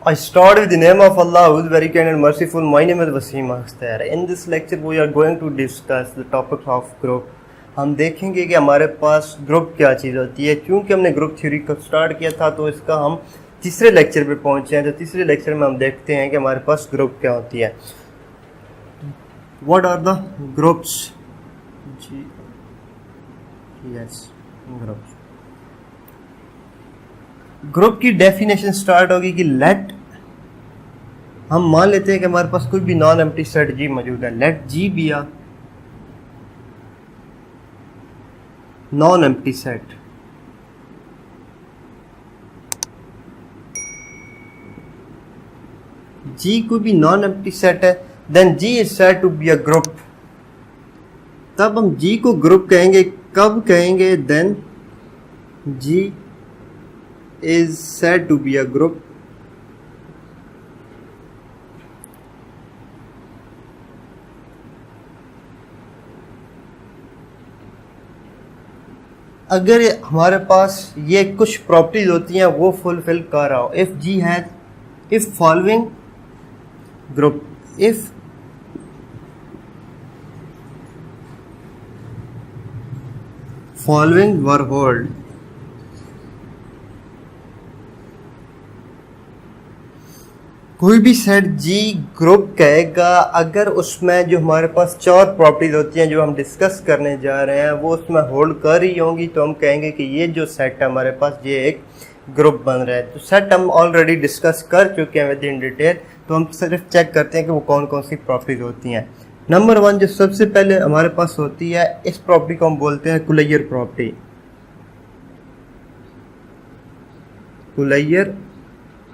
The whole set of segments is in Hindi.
I start with the name of Allah, who is very kind and merciful. My name is Wasim Akhtar. In this lecture, we are going to discuss the topic of group. हम देखेंगे कि हमारे पास ग्रुप क्या चीज़ होती है। क्योंकि हमने ग्रुप थ्योरी को स्टार्ट किया था तो इसका हम तीसरे लेक्चर पे पहुंचे हैं। तो तीसरे लेक्चर में हम देखते हैं कि हमारे पास ग्रुप क्या होती है। What are the groups? Yes, groups. Group की डेफिनेशन स्टार्ट होगी कि लेट, हम मान लेते हैं कि हमारे पास कोई भी नॉन एम्प्टी सेट जी मौजूद है। Let G be a non empty set. G कोई भी नॉन एम्प्टी सेट है, then G is said to be a group. तब हम जी को ग्रुप कहेंगे। कब कहेंगे? Then G is said to be a group अगर हमारे पास ये कुछ प्रॉपर्टीज होती हैं वो फुलफिल कर रहा हो। If G has, if following group, if following were hold, कोई भी सेट जी ग्रुप कहेगा अगर उसमें जो हमारे पास चार प्रॉपर्टीज होती हैं जो हम डिस्कस करने जा रहे हैं वो उसमें होल्ड कर रही होंगी, तो हम कहेंगे कि ये जो सेट है हमारे पास ये एक ग्रुप बन रहा है। तो सेट हम ऑलरेडी डिस्कस कर चुके हैं विद इन डिटेल, तो हम सिर्फ चेक करते हैं कि वो कौन कौन सी प्रॉपर्टीज होती हैं। नंबर वन जो सबसे पहले हमारे पास होती है, इस प्रॉपर्टी को हम बोलते हैं कुलैयर प्रॉपर्टी। कुलैयर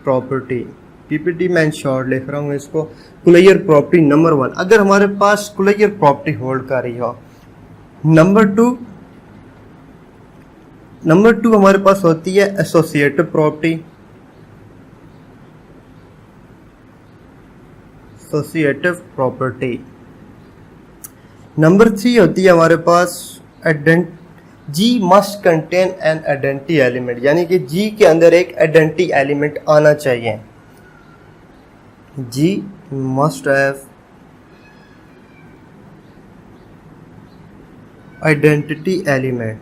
प्रॉपर्टी, पीपीटी में शॉर्ट लिख रहा हूँ इसको। कुलैयर प्रॉपर्टी नंबर वन, अगर हमारे पास कुलैयर प्रॉपर्टी होल्ड कर रही हो। नंबर टू हमारे पास होती है associative property. Associative property. Number three होती है हमारे पास G must contain an identity element, यानी कि जी के अंदर एक आइडेंटिटी एलिमेंट आना चाहिए। G must have identity element।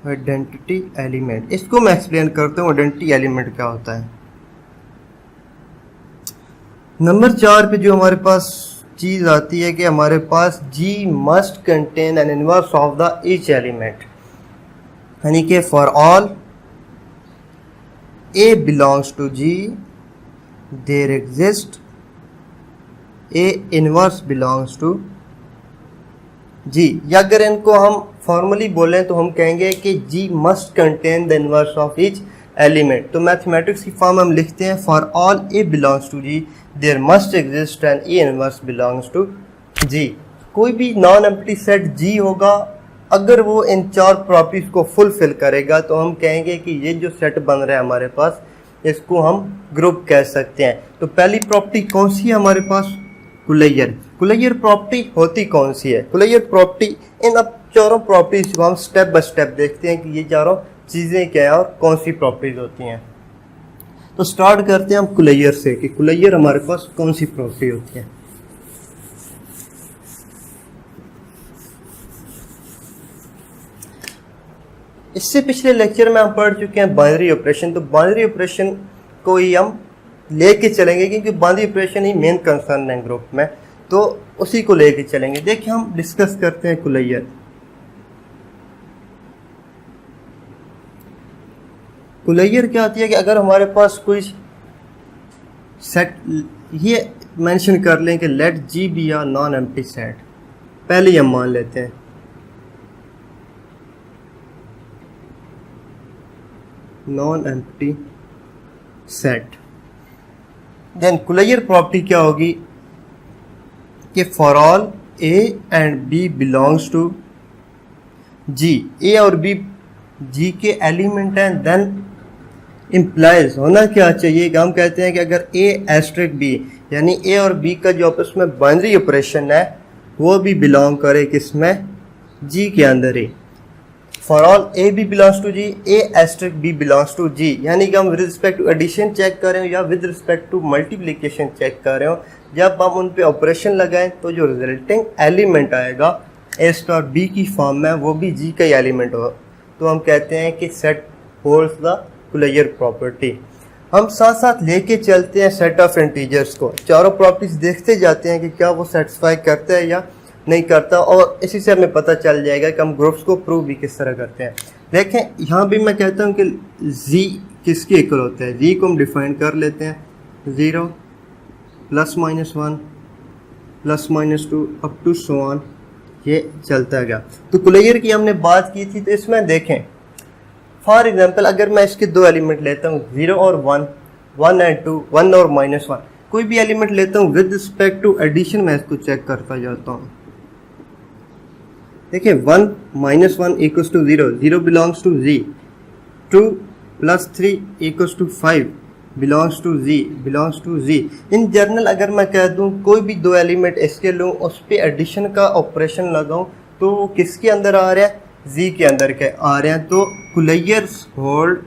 Identity element, इसको मैं एक्सप्लेन करता हूँ आइडेंटिटी एलिमेंट क्या होता है। नंबर चार पे जो हमारे पास चीज आती है कि हमारे पास G must contain N inverse of the each element, यानी कि for all A belongs to G there exist A inverse belongs to G। या अगर इनको हम फॉर्मली बोलें तो हम कहेंगे कि G must contain the inverse of each element। तो मैथमेटिक्स की फॉर्म हम लिखते हैं for all A belongs to G there must exist an A inverse belongs to G। कोई भी नॉन एम्प्टी सेट G होगा, अगर वो इन चार प्रॉपर्टीज को फुलफिल करेगा तो हम कहेंगे कि ये जो सेट बन रहा है हमारे पास इसको हम ग्रुप कह सकते हैं। तो पहली प्रॉपर्टी कौन सी है हमारे पास? कुलैयर। कुलैयर प्रॉपर्टी होती कौन सी है? कुलैयर प्रॉपर्टी, इन अब चारों प्रॉपर्टीज को हम स्टेप बाय स्टेप देखते हैं कि ये चारों चीज़ें क्या है और कौन सी प्रॉपर्टीज होती हैं। तो स्टार्ट करते हैं हम कुलैयर से कि कुलैयर हमारे पास कौन सी प्रॉपर्टी होती है। इससे पिछले लेक्चर में हम पढ़ चुके हैं बाइनरी ऑपरेशन। तो बाइनरी ऑपरेशन को ही हम लेके चलेंगे क्योंकि बाइनरी ऑपरेशन ही मेन कंसर्न है ग्रुप में, तो उसी को लेके चलेंगे। देखिए हम डिस्कस करते हैं कुलैयर। कुलैयर क्या होती है कि अगर हमारे पास कोई सेट, ये मेंशन कर लें कि let G be a non empty set, पहले ही हम मान लेते हैं non empty set. Then closure property क्या होगी कि for all A and B belongs to G, A और बी जी के एलिमेंट हैं, देन इम्प्लाइज होना क्या चाहिए कि हम कहते हैं कि अगर ए एस्ट्रिक बी, यानी ए और बी का जो आपस में बाइनरी ऑपरेशन है वो भी बिलोंग करे किसमें? जी के अंदर ही। For all A B belongs to G, A asterisk B belongs to G, यानी कि हम with respect to addition check कर रहे हो या with respect to multiplication check कर रहे हो, जब हम उन पे ऑपरेशन लगाएं तो जो रिजल्टिंग एलिमेंट आएगा ए स्टार बी की फॉर्म में वो भी जी का ही एलिमेंट हो, तो हम कहते हैं कि सेट होल्ड्स द कुलैयर प्रॉपर्टी। हम साथ साथ लेके चलते हैं सेट ऑफ इंटीजर्स को, चारों प्रॉपर्टीज देखते जाते हैं कि क्या वो सेटिस्फाई करता है या नहीं करता, और इसी से हमें पता चल जाएगा कि हम ग्रुप्स को प्रूव भी किस तरह करते हैं। देखें यहाँ भी मैं कहता हूँ कि z किसके इक्वल होता है, z को हम डिफाइन कर लेते हैं 0 +-1 +-2 अप टू सो ऑन, ये चलता गया। तो कुलैयर की हमने बात की थी, तो इसमें देखें फॉर एग्जांपल अगर मैं इसके दो एलिमेंट लेता हूँ 0 और 1, 1 एंड 2, 1 और -1, कोई भी एलिमेंट लेता हूँ विद रिस्पेक्ट टू एडिशन मैं इसको चेक करता जाता हूँ। देखिए 1 -1 equals to 0, 0 belongs to z, 2 + 3 equals to 5 belongs to z, belongs to z। In general अगर मैं कह दूं कोई भी दो एलिमेंट इसके लूँ उस पर एडिशन का ऑपरेशन लगाऊं तो वो किसके अंदर आ रहा है, z के अंदर के आ रहे हैं। तो closures hold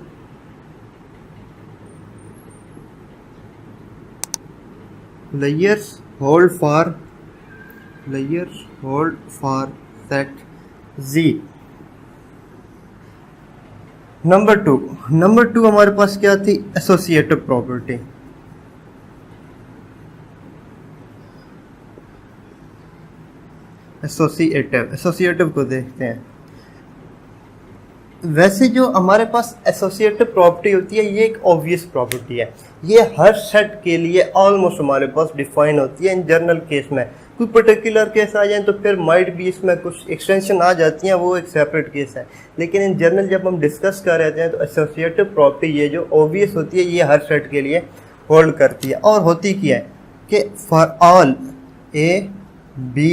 for set z। Number two हमारे पास क्या थी, एसोसिएटिव प्रॉपर्टी। एसोसिएटिव को देखते हैं। वैसे जो हमारे पास एसोसिएटिव प्रॉपर्टी होती है ये एक ऑब्वियस प्रॉपर्टी है, ये हर सेट के लिए ऑलमोस्ट हमारे पास डिफाइन होती है। इन जनरल केस में कोई पर्टिकुलर केस आ जाए तो फिर माइट भी इसमें कुछ एक्सटेंशन आ जाती हैं, वो एक सेपरेट केस है। लेकिन इन जनरल जब हम डिस्कस कर रहे हैं तो एसोसिएटिव प्रॉपर्टी ये जो ऑब्वियस होती है ये हर सेट के लिए होल्ड करती है। और होती क्या है कि for all A B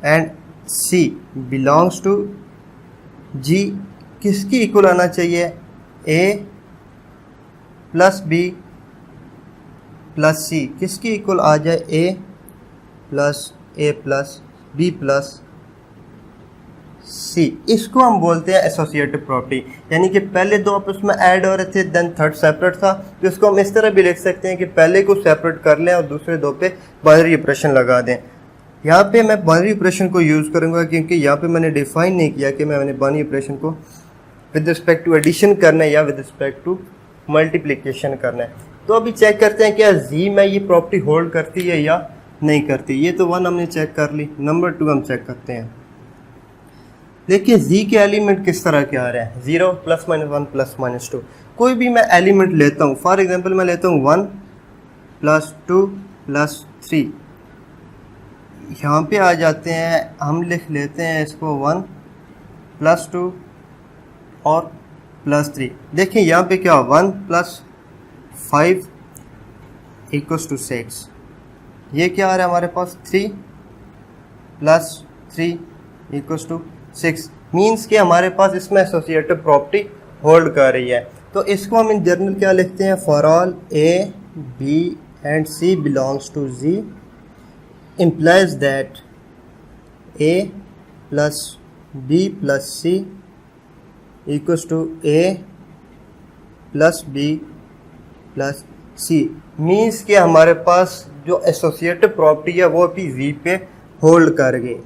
and C belongs to G किसकी इक्वल आना चाहिए, A plus B plus C किसकी इक्वल आ जाए, A plus B plus C. इसको हम बोलते हैं एसोसिएटिव प्रॉपर्टी, यानी कि पहले दो आपस में ऐड हो रहे थे देन थर्ड सेपरेट था, तो इसको हम इस तरह भी लिख सकते हैं कि पहले को सेपरेट कर लें और दूसरे दो पे बाइनरी ऑपरेशन लगा दें। यहाँ पे मैं बाइनरी ऑपरेशन को यूज़ करूँगा क्योंकि यहाँ पे मैंने डिफाइन नहीं किया कि मैंने बाइनरी ऑपरेशन को विद रिस्पेक्ट टू एडिशन करना है या विद रिस्पेक्ट टू मल्टीप्लिकेशन करना है। तो अभी चेक करते हैं क्या जी में ये प्रॉपर्टी होल्ड करती है या नहीं करती। ये तो 1 हमने चेक कर ली, नंबर 2 हम चेक करते हैं। देखिए जी के एलिमेंट किस तरह के आ रहे हैं, 0 +-1 +-2। कोई भी मैं एलिमेंट लेता हूँ, फॉर एग्जांपल मैं लेता हूँ 1 +2 +3, यहाँ पे आ जाते हैं, हम लिख लेते हैं इसको 1 +2 और +3। देखिए यहाँ पे क्या 1 + 5 = 6, ये क्या आ रहा है हमारे पास 3 + 3 = 6, मीन्स कि हमारे पास इसमें एसोसिएटिव प्रॉपर्टी होल्ड कर रही है। तो इसको हम इन जनरल क्या लिखते हैं, for all A B and C belongs to G implies that a plus b plus c equals to a plus b plus c, means कि हमारे पास जो एसोसिएटिव प्रॉपर्टी है वो भी v पे होल्ड कर गई।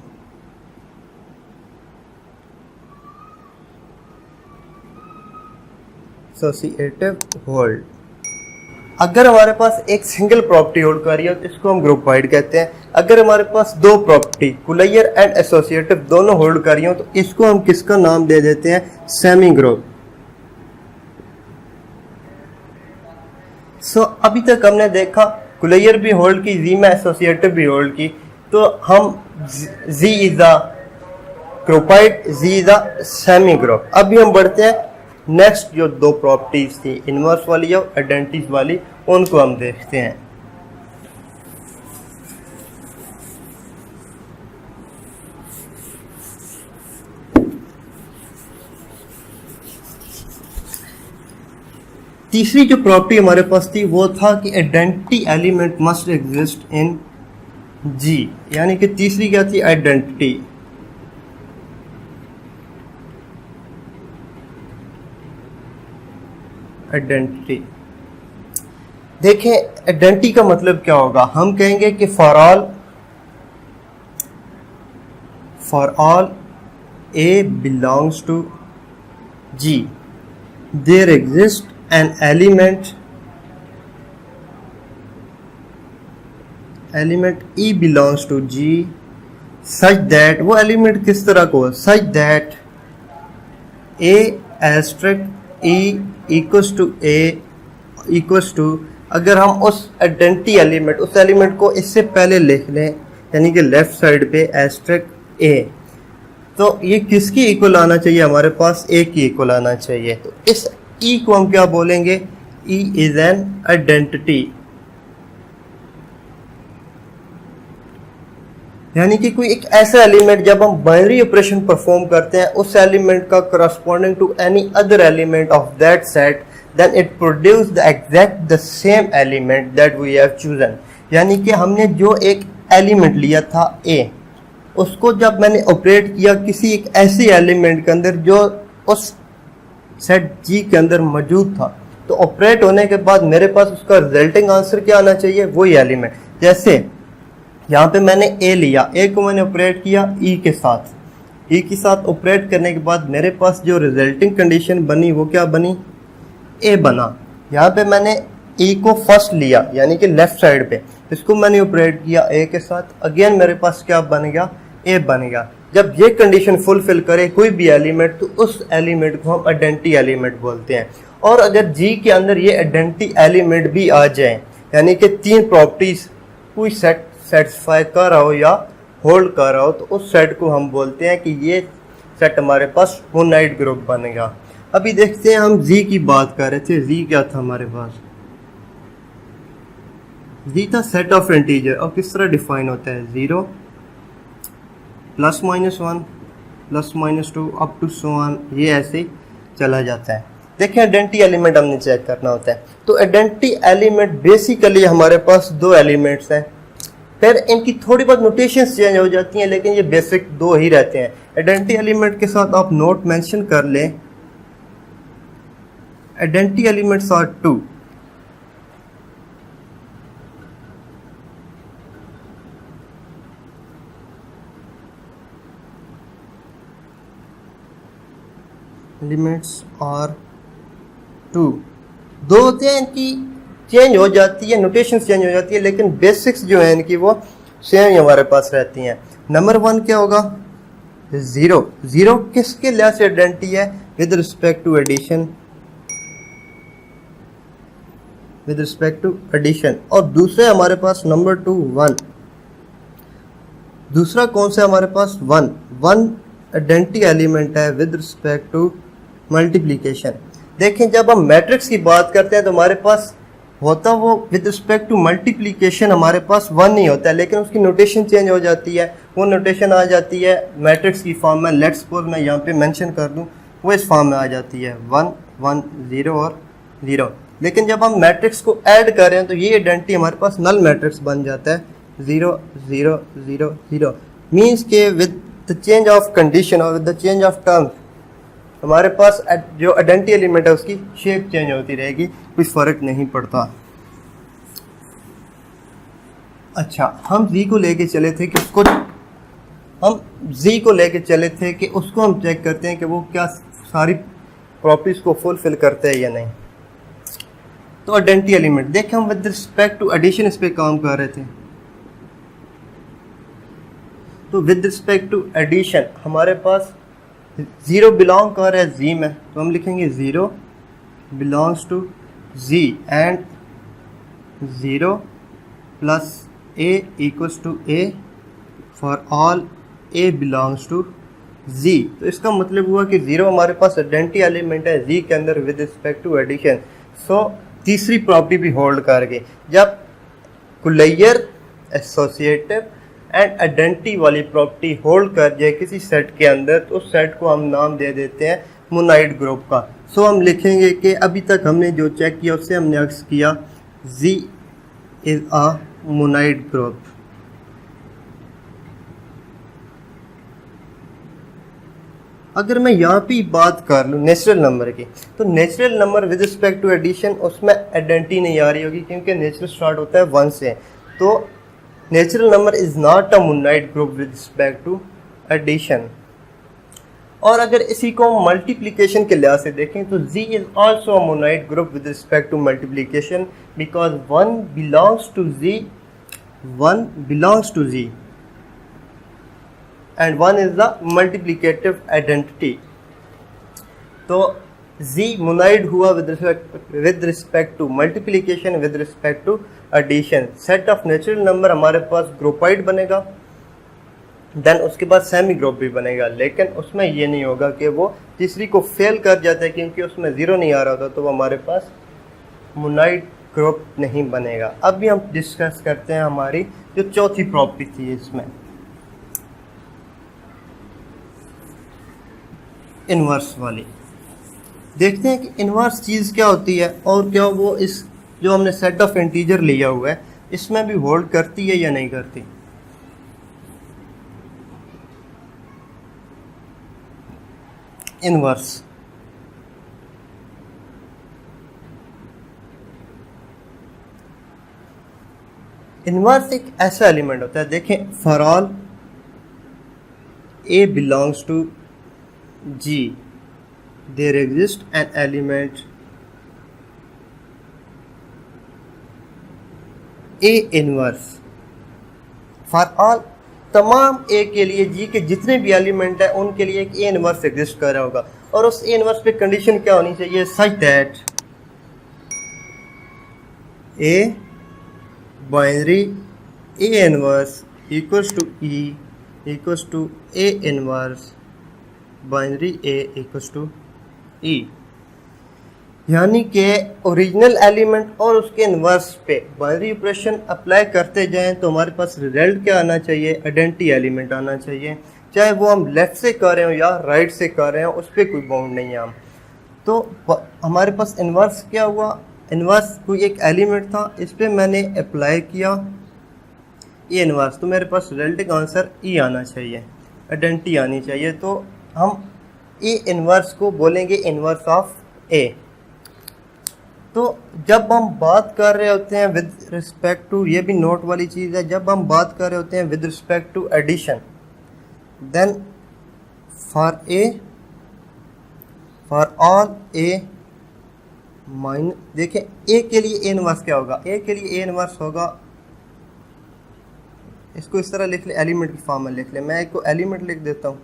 Associative hold. अगर हमारे पास एक सिंगल प्रॉपर्टी होल्ड कर रही है तो इसको हम ग्रुप वाइड कहते हैं। अगर हमारे पास दो प्रॉपर्टी कुलैयर एंड एसोसिएटिव दोनों होल्ड कर रही हो तो इसको हम किसका नाम दे देते हैं, सेमी ग्रुप। सो अभी तक हमने देखा कुलैयर भी होल्ड की, जी में एसोसिएटिव भी होल्ड की, तो हम G is the groupoid, G is the semigroup. अभी हम बढ़ते हैं नेक्स्ट जो दो प्रॉपर्टीज थी इनवर्स वाली और आइडेंटिटीज वाली, उनको हम देखते हैं। तीसरी जो प्रॉपर्टी हमारे पास थी वो था कि identity element must exist in G, यानी कि तीसरी क्या थी, आइडेंटिटी। आइडेंटिटी। देखें आइडेंटिटी का मतलब क्या होगा, हम कहेंगे कि for all A belongs to G, there exists an element E belongs to G such that, वो एलिमेंट किस तरह को, such that A asterisk E equals to, अगर हम उस आइडेंटिटी एलिमेंट, उस एलिमेंट को इससे पहले लिख लें, यानी कि लेफ्ट साइड पे एस्ट्रिक A, तो ये किसकी इक्वल आना चाहिए, हमारे पास A की इक्वल आना चाहिए। तो इस E को हम क्या बोलेंगे, E इज एन आइडेंटिटी, यानी कि कोई एक ऐसा एलिमेंट जब हम बाइनरी ऑपरेशन परफॉर्म करते हैं उस एलिमेंट का corresponding to any other element of that set, then it produce the exact the same element that we have chosen. यानी कि हमने जो एक एलिमेंट लिया था A, उसको जब मैंने ऑपरेट किया किसी एक ऐसे एलिमेंट के अंदर जो उस सेट G के अंदर मौजूद था, तो ऑपरेट होने के बाद मेरे पास उसका रिजल्टिंग आंसर क्या आना चाहिए, वही एलिमेंट। जैसे यहाँ पे मैंने A लिया, A को मैंने ऑपरेट किया E के साथ, E के साथ ऑपरेट करने के बाद मेरे पास जो रिजल्टिंग कंडीशन बनी वो क्या बनी, A बना। यहाँ पे मैंने E को फर्स्ट लिया यानी कि लेफ्ट साइड पे, इसको मैंने ऑपरेट किया A के साथ, अगेन मेरे पास क्या बन गया, A बन गया। जब ये कंडीशन फुलफिल करे कोई भी एलिमेंट, तो उस एलिमेंट को हम आइडेंटिटी एलिमेंट बोलते हैं। और अगर G के अंदर ये आइडेंटिटी एलिमेंट भी आ जाए, यानी कि तीन प्रॉपर्टीज कोई सेट सेटिस्फाई कर रहा हो या होल्ड कर रहा हो, तो उस सेट को हम बोलते हैं कि ये सेट हमारे पास मोनाइड ग्रुप बनेगा। अभी देखते हैं, हम Z की बात कर रहे थे, Z क्या था हमारे पास, Z था सेट ऑफ इंटीजर, और किस तरह डिफाइन होता है, 0 plus minus 1 plus minus 2 up to so on, ये ऐसे चला जाता है। देखिए आइडेंटिटी एलिमेंट हमने चेक करना होता है, तो आइडेंटिटी एलिमेंट बेसिकली हमारे पास दो एलिमेंट्स हैं, फिर इनकी थोड़ी बहुत नोटेशंस चेंज हो जाती हैं, लेकिन ये बेसिक दो ही रहते हैं। आइडेंटिटी एलिमेंट के साथ आप नोट मेंशन कर लें, identity elements are 2, elements are 2, दो होते हैं, इनकी चेंज हो जाती है, नोटेशन चेंज हो जाती है, लेकिन बेसिक्स जो है इनकी वो सेम ही हमारे पास रहती हैं। नंबर 1 क्या होगा, 0, 0 किसके लिहाज से आइडेंटिटी है, with respect to addition, with respect to addition. और दूसरे हमारे पास नंबर 2 1, दूसरा कौन सा हमारे पास 1 आइडेंटिटी एलिमेंट है विद रिस्पेक्ट टू मल्टीप्लिकेशन। देखें जब हम मैट्रिक्स की बात करते हैं तो हमारे पास होता वो विद रिस्पेक्ट टू मल्टीप्लिकेशन हमारे पास 1 नहीं होता है, लेकिन उसकी नोटेशन चेंज हो जाती है, वो नोटेशन आ जाती है मैट्रिक्स की फॉर्म में। लेट्स सपोज मैं यहाँ पे मेंशन कर दूँ, वो इस फॉर्म में आ जाती है 1 1 0 और 0। लेकिन जब हम मैट्रिक्स को ऐड करें तो ये आइडेंटिटी हमारे पास नल मैट्रिक्स बन जाता है, 0 0 0 0। मीन्स के with the change of condition और with the change of terms हमारे पास जो आइडेंटिटी एलिमेंट है उसकी शेप चेंज होती रहेगी, कुछ फ़र्क नहीं पड़ता। अच्छा, हम Z को लेके चले थे कि उसको हम चेक करते हैं कि वो क्या सारी प्रॉपर्टीज को फुलफिल करते हैं या नहीं। तो आइडेंटिटी एलिमेंट देखें, हम विद रिस्पेक्ट टू एडिशन इस पे काम कर रहे थे, तो विद रिस्पेक्ट टू एडिशन हमारे पास 0 बिलोंग कर रहा है Z में, तो हम लिखेंगे 0 belongs to Z and 0 plus A equals to A for all A belongs to Z। तो इसका मतलब हुआ कि 0 हमारे पास आइडेंटिटी एलिमेंट है Z के अंदर with respect to addition. So तीसरी प्रॉपर्टी भी होल्ड कर गई, जब कुलैयर एसोसिएटिव एंड आइडेंटिटी वाली प्रॉपर्टी होल्ड कर जाए किसी सेट के अंदर, तो उस सेट को हम नाम दे देते हैं मोनाइड ग्रुप का। सो हम लिखेंगे कि अभी तक हमने जो चेक किया उससे हमने अक्स किया Z is a monoid group. अगर मैं यहाँ पे बात कर लूँ नेचुरल नंबर की, तो natural number with respect to addition उसमें आइडेंटिटी नहीं आ रही होगी, क्योंकि नेचुरल स्टार्ट होता है 1 से। तो natural number is not a monoid group with respect to addition. और अगर इसी को हम मल्टीप्लिकेशन के लिहाज से देखें तो z is also a monoid group with respect to multiplication, because 1 belongs to z and 1 is the multiplicative identity। तो z मोनाइड हुआ with respect to multiplication, with respect to addition। Set of natural number हमारे पास ग्रुपाइड बनेगा, देन उसके बाद सेमी ग्रुप भी बनेगा, लेकिन उसमें ये नहीं होगा कि वो तीसरी को फेल कर जाता है क्योंकि उसमें ज़ीरो नहीं आ रहा होता, तो वो हमारे पास मोनाइड ग्रुप नहीं बनेगा। अब भी हम डिस्कस करते हैं हमारी जो चौथी प्रॉपर्टी थी इसमें, इन्वर्स वाली। देखते हैं कि इन्वर्स चीज़ क्या होती है और क्या वो इस जो हमने सेट ऑफ इंटीजर लिया हुआ है इसमें भी होल्ड करती है या नहीं करती। इन्वर्स एक ऐसा एलिमेंट होता है, देखें, for all A belongs to G, there exists an element A inverse for all। तमाम A के लिए G के जितने भी एलिमेंट हैं उनके लिए एक A इनवर्स एग्जिस्ट कर रहा होगा, और उस A इनवर्स पे कंडीशन क्या होनी चाहिए, such that A binary A inverse equals to E equals to A inverse binary A equals to E। यानी कि ओरिजिनल एलिमेंट और उसके इन्वर्स पे बाइनरी ऑपरेशन अप्लाई करते जाएं तो हमारे पास रिजल्ट क्या आना चाहिए, आइडेंटिटी एलिमेंट आना चाहिए, चाहे वो हम लेफ्ट से कर रहे हो या राइट से कर रहे हो, उस पर कोई बाउंड नहीं है हम। तो हमारे पास इन्वर्स क्या हुआ, इन्वर्स कोई एक एलिमेंट था, इस पर मैंने अप्लाई किया ये इन्वर्स, तो मेरे पास रिजल्ट का आंसर E आना चाहिए, आइडेंटिटी आनी चाहिए। तो हम ए इन्वर्स को बोलेंगे इन्वर्स ऑफ ए। तो जब हम बात कर रहे होते हैं विद रिस्पेक्ट टू, ये भी नोट वाली चीज़ है, जब हम बात कर रहे होते हैं with respect to addition, then for all a minus, देखें ए के लिए ए इन्वर्स क्या होगा, ए के लिए ए इन्वर्स होगा, इसको इस तरह लिख ले, एलिमेंट की फॉर्म में लिख ले, मैं एक को एलिमेंट लिख देता हूँ,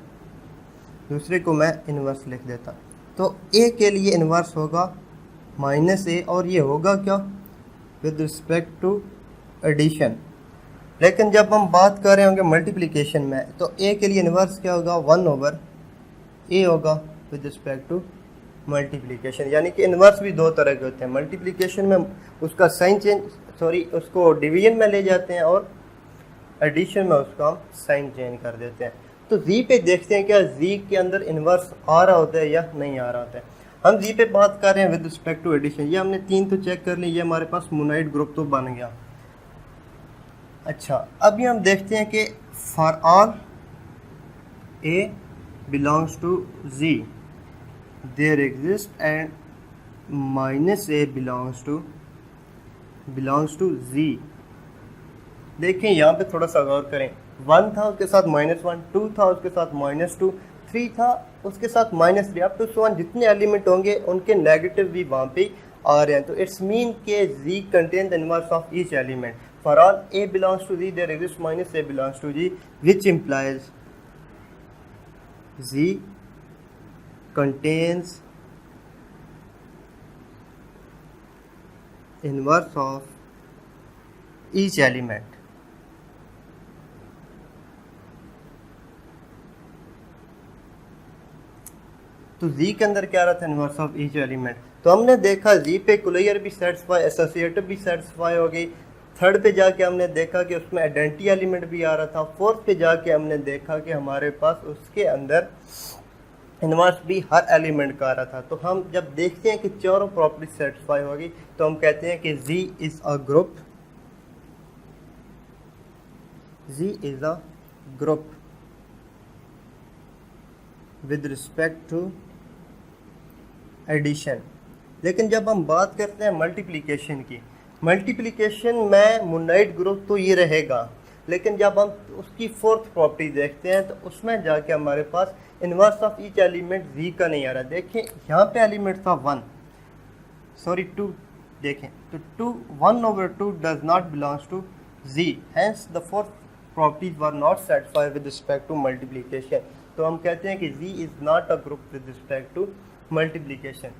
दूसरे को मैं इन्वर्स लिख देता। तो ए के लिए इन्वर्स होगा -a, और ये होगा क्या, विद रिस्पेक्ट टू एडिशन। लेकिन जब हम बात कर रहे होंगे मल्टीप्लिकेशन में, तो ए के लिए इन्वर्स क्या होगा, 1/a होगा विद रिस्पेक्ट टू मल्टीप्लिकेशन। यानी कि इन्वर्स भी दो तरह के होते हैं, मल्टीप्लिकेशन में उसका साइन उसको डिवीजन में ले जाते हैं, और एडिशन में उसका हम साइन चेंज कर देते हैं। तो जी पे देखते हैं क्या जी के अंदर इन्वर्स आ रहा होता है या नहीं आ रहा होता है। हम जी पे बात कर रहे हैं विद रिस्पेक्ट टू एडिशन, ये हमने 3 तो चेक कर ली, ये हमारे पास मोनाइड ग्रुप तो बन गया। अच्छा, अभी हम देखते हैं कि for all A belongs to G there exist and -a belongs to G. देखें यहाँ पे थोड़ा सा गौर करें, 1 था उसके साथ -1, 2 था उसके साथ -2, 3 था उसके साथ -3, अप टू 1 जितने एलिमेंट होंगे उनके नेगेटिव भी वहाँ पे आ रहे हैं। तो इट्स मीन के Z contain the inverse of each element. For all A belongs to Z there exist -a belongs to G, which implies Z contains inverse of each element. तो Z के अंदर क्या आ रहा था, इनवर्स ऑफ ईच एलिमेंट। तो हमने देखा Z पे कुलियर भी सेटिस्फाई, एसोसिएटिव भी सेटिस्फाई हो गई। थर्ड पे जाके हमने देखा कि उसमें आइडेंटिटी एलिमेंट भी आ रहा था। फोर्थ पे जाके हमने देखा कि हमारे पास उसके अंदर इनवर्स भी हर एलिमेंट का आ रहा था। तो हम जब देखते हैं कि चारों प्रॉपर्टी सेटिस्फाई होगी तो हम कहते हैं कि Z is a group, Z is a group with respect to addition. लेकिन जब हम बात करते हैं मल्टीप्लिकेशन की, मल्टीप्लिकेशन में मोनाइड ग्रुप तो ये रहेगा, लेकिन जब हम उसकी फोर्थ प्रॉपर्टी देखते हैं तो उसमें जाके हमारे पास inverse of each element G का नहीं आ रहा। देखिए यहाँ पे एलिमेंट था 2, देखें तो 1/2 does not belongs to G, hence the fourth properties were not satisfied with respect to multiplication. तो हम कहते हैं कि G is not a group with respect to multiplication.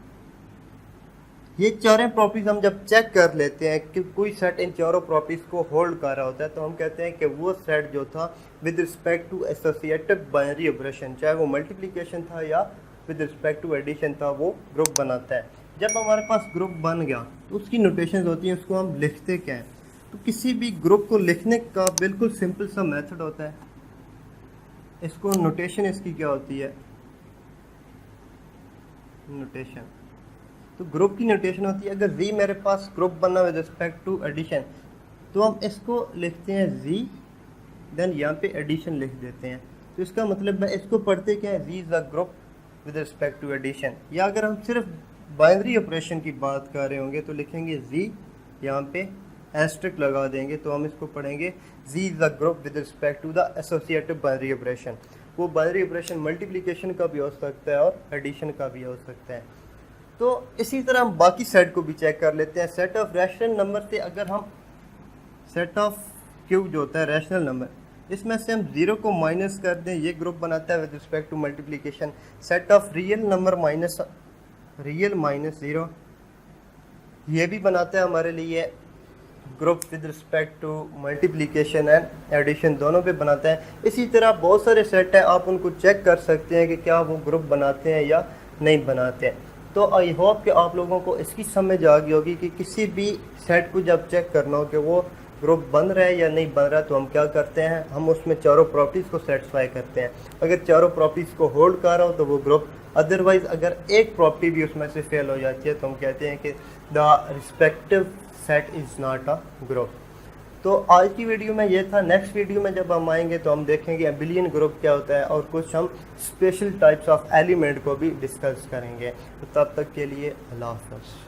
ये चारों प्रॉपर्टीज हम जब चेक कर लेते हैं कि कोई सेट इन चारों प्रॉपर्टीज को होल्ड कर रहा होता है, तो हम कहते हैं कि वो सेट जो था with respect to associative binary operation, चाहे वो मल्टीप्लिकेशन था या विद रिस्पेक्ट टू एडिशन था, वो ग्रुप बनाता है। जब हमारे पास ग्रुप बन गया तो उसकी नोटेशंस होती हैं, उसको हम लिखते क्या हैं। तो किसी भी ग्रुप को लिखने का बिल्कुल सिंपल सा मेथड होता है। इसको नोटेशन इसकी क्या होती है, नोटेशन, तो ग्रुप की नोटेशन होती है, अगर जी मेरे पास ग्रुप बना विद रिस्पेक्ट टू एडिशन तो हम इसको लिखते हैं जी, देन यहाँ पे एडिशन लिख देते हैं। तो इसका मतलब है इसको पढ़ते क्या है, G is a group with respect to addition. या अगर हम सिर्फ बाइनरी ऑपरेशन की बात कर रहे होंगे तो लिखेंगे जी, यहाँ पे एस्ट्रिक लगा देंगे, तो हम इसको पढ़ेंगे G is a group with respect to the associative binary operation. वो बाइनरी ऑपरेशन मल्टीप्लिकेशन का भी हो सकता है और एडिशन का भी हो सकता है। तो इसी तरह हम बाकी सेट को भी चेक कर लेते हैं। सेट ऑफ रैशनल नंबर से अगर हम सेट ऑफ क्यूब जो होता है रैशनल नंबर, इसमें से हम 0 को माइनस कर दें, ये ग्रुप बनाता है with respect to multiplication. Set of real number minus 0, ये भी बनाता है हमारे लिए group with respect to multiplication and addition, दोनों पे बनाता है। इसी तरह बहुत सारे सेट हैं, आप उनको चेक कर सकते हैं कि क्या वो ग्रुप बनाते हैं या नहीं बनाते हैं। तो आई होप कि आप लोगों को इसकी समझ आ गई होगी कि किसी भी सेट को जब चेक करना हो कि वो ग्रुप बन रहा है या नहीं बन रहा, तो हम क्या करते हैं, हम उसमें चारों प्रॉपर्टीज़ को सेटिस्फाई करते हैं। अगर चारों प्रॉपर्टीज़ को होल्ड कर रहा हो तो वो ग्रुप, अदरवाइज अगर एक प्रॉपर्टी भी उसमें से फेल हो जाती है तो हम कहते हैं कि the respective set is not a group. तो आज की वीडियो में ये था। नेक्स्ट वीडियो में जब हम आएंगे तो हम देखेंगे अबिलियन ग्रुप क्या होता है और कुछ हम स्पेशल टाइप्स ऑफ एलिमेंट को भी डिस्कस करेंगे। तो तब तक के लिए अल्लाह हाफ़िज़।